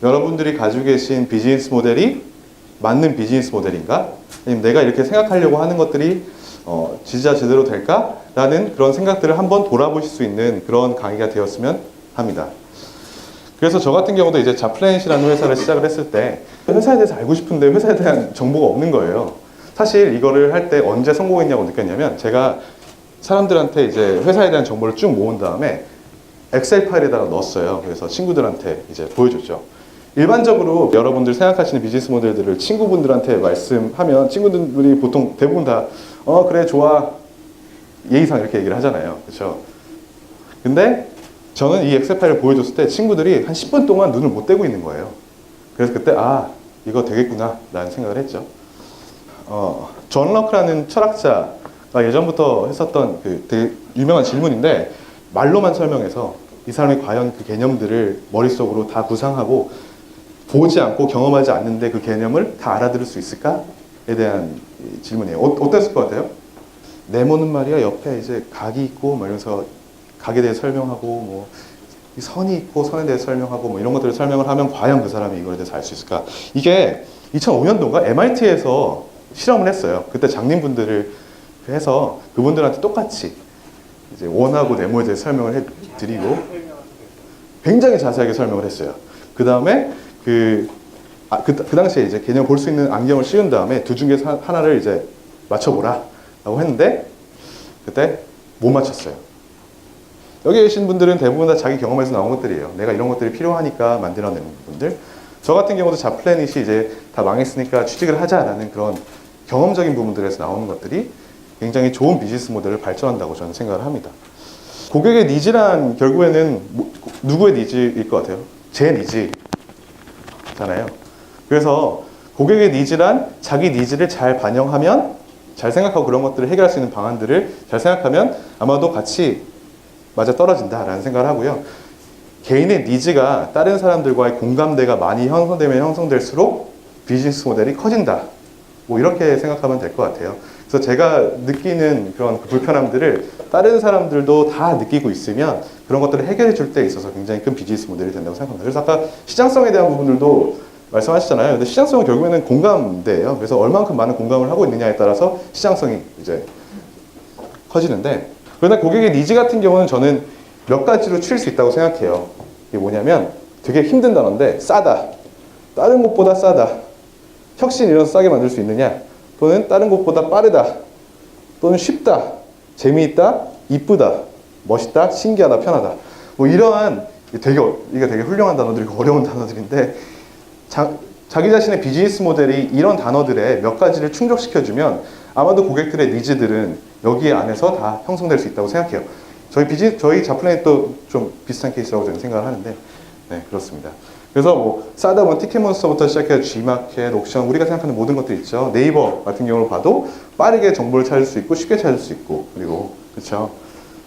여러분들이 가지고 계신 비즈니스 모델이 맞는 비즈니스 모델인가? 아니면 내가 이렇게 생각하려고 하는 것들이 진짜 제대로 될까? 라는 그런 생각들을 한번 돌아보실 수 있는 그런 강의가 되었으면 합니다. 그래서 저 같은 경우도 이제 자플래닛이라는 회사를 시작을 했을 때 회사에 대해서 알고 싶은데 회사에 대한 정보가 없는 거예요. 사실 이거를 할 때 언제 성공했냐고 느꼈냐면 제가 사람들한테 이제 회사에 대한 정보를 쭉 모은 다음에 엑셀 파일에다가 넣었어요. 그래서 친구들한테 이제 보여줬죠. 일반적으로 여러분들 생각하시는 비즈니스 모델들을 친구분들한테 말씀하면 친구들이 보통 대부분 다 그래 좋아 예의상 이렇게 얘기를 하잖아요. 그렇죠? 근데 저는 이 엑셀 파일을 보여줬을 때 친구들이 한 10분 동안 눈을 못 떼고 있는 거예요. 그래서 그때 이거 되겠구나 라는 생각을 했죠. 존 럭크라는 철학자가 예전부터 했었던 그 되게 유명한 질문인데 말로만 설명해서 이 사람이 과연 그 개념들을 머릿속으로 다 구상하고 보지 않고 경험하지 않는데 그 개념을 다 알아들을 수 있을까에 대한 질문이에요. 어땠을 것 같아요? 네모는 말이야 옆에 이제 각이 있고 막 이러면서 각에 대해 설명하고 뭐 선이 있고 선에 대해 설명하고 뭐 이런 것들을 설명을 하면 과연 그 사람이 이거에 대해서 알 수 있을까? 이게 2005년도인가 MIT에서 실험을 했어요. 그때 장님분들을 해서 그분들한테 똑같이 이제 원하고 네모에 대해서 설명을 해드리고 굉장히 자세하게 설명을 했어요. 그 다음에 그 당시에 이제 개념 볼 수 있는 안경을 씌운 다음에 둘 중에서 하나를 이제 맞춰보라 라고 했는데 그때 못 맞췄어요. 여기 계신 분들은 대부분 다 자기 경험에서 나온 것들이에요. 내가 이런 것들이 필요하니까 만들어내는 분들. 저 같은 경우도 자플래닛이 이제 다 망했으니까 취직을 하자라는 그런 경험적인 부분들에서 나오는 것들이 굉장히 좋은 비즈니스 모델을 발전한다고 저는 생각을 합니다. 고객의 니즈란 결국에는 누구의 니즈일 것 같아요? 제 니즈잖아요. 그래서 고객의 니즈란 자기 니즈를 잘 반영하면 잘 생각하고 그런 것들을 해결할 수 있는 방안들을 잘 생각하면 아마도 같이 맞아 떨어진다라는 생각을 하고요. 개인의 니즈가 다른 사람들과의 공감대가 많이 형성되면 형성될수록 비즈니스 모델이 커진다. 뭐 이렇게 생각하면 될 것 같아요. 그래서 제가 느끼는 그런 불편함들을 다른 사람들도 다 느끼고 있으면 그런 것들을 해결해 줄 때 있어서 굉장히 큰 비즈니스 모델이 된다고 생각합니다. 그래서 아까 시장성에 대한 부분들도 말씀하셨잖아요. 근데 시장성은 결국에는 공감대예요. 그래서 얼만큼 많은 공감을 하고 있느냐에 따라서 시장성이 이제 커지는데 그런데 고객의 니즈 같은 경우는 저는 몇 가지로 추릴 수 있다고 생각해요. 이게 뭐냐면 되게 힘든 단어인데 싸다. 다른 곳보다 싸다. 혁신 이런 싸게 만들 수 있느냐? 또는 다른 곳보다 빠르다. 또는 쉽다. 재미있다. 이쁘다. 멋있다. 신기하다. 편하다. 뭐 이러한 이게 되게 훌륭한 단어들이고 어려운 단어들인데 자기 자신의 비즈니스 모델이 이런 단어들에 몇 가지를 충족시켜주면 아마도 고객들의 니즈들은 여기 안에서 다 형성될 수 있다고 생각해요. 저희 자플래닛도 좀 비슷한 케이스라고 저는 생각을 하는데, 네, 그렇습니다. 그래서 뭐, 싸다 보면 티켓몬스터부터 시작해서 G마켓, 옥션, 우리가 생각하는 모든 것들 있죠. 네이버 같은 경우를 봐도 빠르게 정보를 찾을 수 있고, 쉽게 찾을 수 있고, 그리고, 그쵸.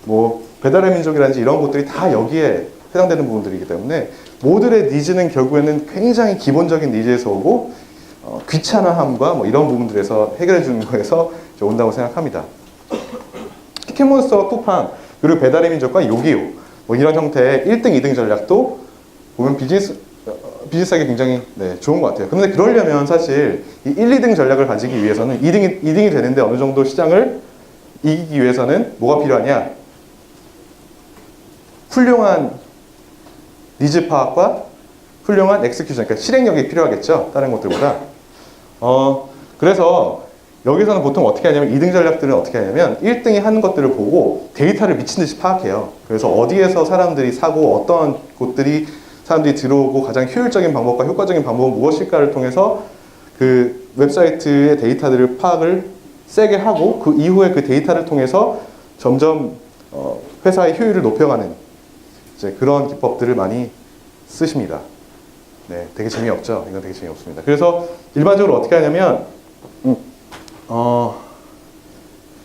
뭐, 배달의 민족이라든지 이런 것들이 다 여기에 해당되는 부분들이기 때문에 모두의 니즈는 결국에는 굉장히 기본적인 니즈에서 오고, 귀찮아함과 뭐 이런 부분들에서 해결해 주는 거에서 온다고 생각합니다. 티켓몬스터와 쿠팡, 그리고 배달의 민족과 요기요, 뭐 이런 형태의 1등, 2등 전략도 보면 비즈니스하기 굉장히 좋은 것 같아요. 그런데 그러려면 사실 이 1, 2등 전략을 가지기 위해서는 2등이 되는데 어느 정도 시장을 이기기 위해서는 뭐가 필요하냐? 훌륭한 니즈 파악과 훌륭한 엑스큐션, 그러니까 실행력이 필요하겠죠. 다른 것들보다. 그래서 여기서는 보통 어떻게 하냐면 2등 전략들은 어떻게 하냐면 1등이 하는 것들을 보고 데이터를 미친 듯이 파악해요. 그래서 어디에서 사람들이 사고 어떤 곳들이 사람들이 들어오고 가장 효율적인 방법과 효과적인 방법은 무엇일까를 통해서 그 웹사이트의 데이터들을 파악을 세게 하고 그 이후에 그 데이터를 통해서 점점 회사의 효율을 높여가는 이제 그런 기법들을 많이 쓰십니다. 네, 되게 재미없죠? 이건 되게 재미없습니다. 그래서 일반적으로 어떻게 하냐면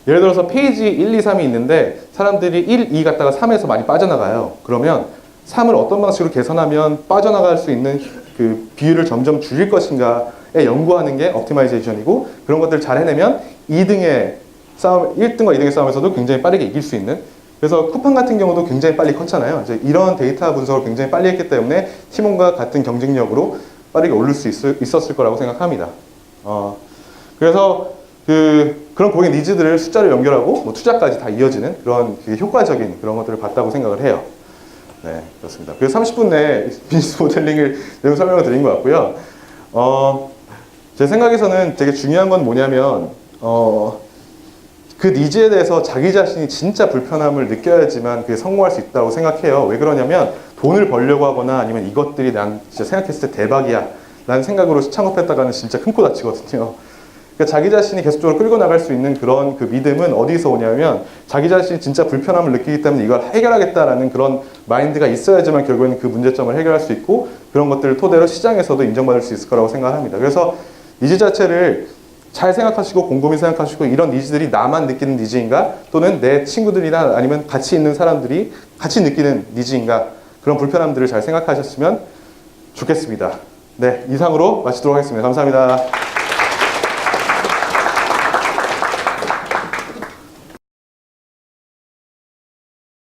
예를 들어서 페이지 1, 2, 3이 있는데 사람들이 1, 2 갔다가 3에서 많이 빠져나가요. 그러면 3을 어떤 방식으로 개선하면 빠져나갈 수 있는 그 비율을 점점 줄일 것인가에 연구하는 게 옵티마이제이션이고 그런 것들을 잘 해내면 2등의 싸움, 1등과 2등의 싸움에서도 굉장히 빠르게 이길 수 있는 그래서 쿠팡 같은 경우도 굉장히 빨리 컸잖아요. 이제 이런 데이터 분석을 굉장히 빨리 했기 때문에 팀원과 같은 경쟁력으로 빠르게 오를 수 있었을 거라고 생각합니다. 그래서 그런 고객 니즈들을 숫자로 연결하고 뭐 투자까지 다 이어지는 그런 효과적인 그런 것들을 봤다고 생각을 해요. 네, 그렇습니다. 그래서 30분 내에 비즈니스 모델링을 내용 설명을 드린 것 같고요. 제 생각에서는 되게 중요한 건 뭐냐면, 그 니즈에 대해서 자기 자신이 진짜 불편함을 느껴야지만 그게 성공할 수 있다고 생각해요. 왜 그러냐면, 돈을 벌려고 하거나 아니면 이것들이 난 진짜 생각했을 때 대박이야 라는 생각으로 창업했다가는 진짜 큰 코 다치거든요. 그러니까 자기 자신이 계속적으로 끌고 나갈 수 있는 그런 그 믿음은 어디서 오냐면 자기 자신이 진짜 불편함을 느끼기 때문에 이걸 해결하겠다라는 그런 마인드가 있어야지만 결국에는 그 문제점을 해결할 수 있고 그런 것들을 토대로 시장에서도 인정받을 수 있을 거라고 생각합니다. 그래서 니즈 자체를 잘 생각하시고 곰곰이 생각하시고 이런 니즈들이 나만 느끼는 니즈인가 또는 내 친구들이나 아니면 같이 있는 사람들이 같이 느끼는 니즈인가 그런 불편함들을 잘 생각하셨으면 좋겠습니다. 네, 이상으로 마치도록 하겠습니다. 감사합니다.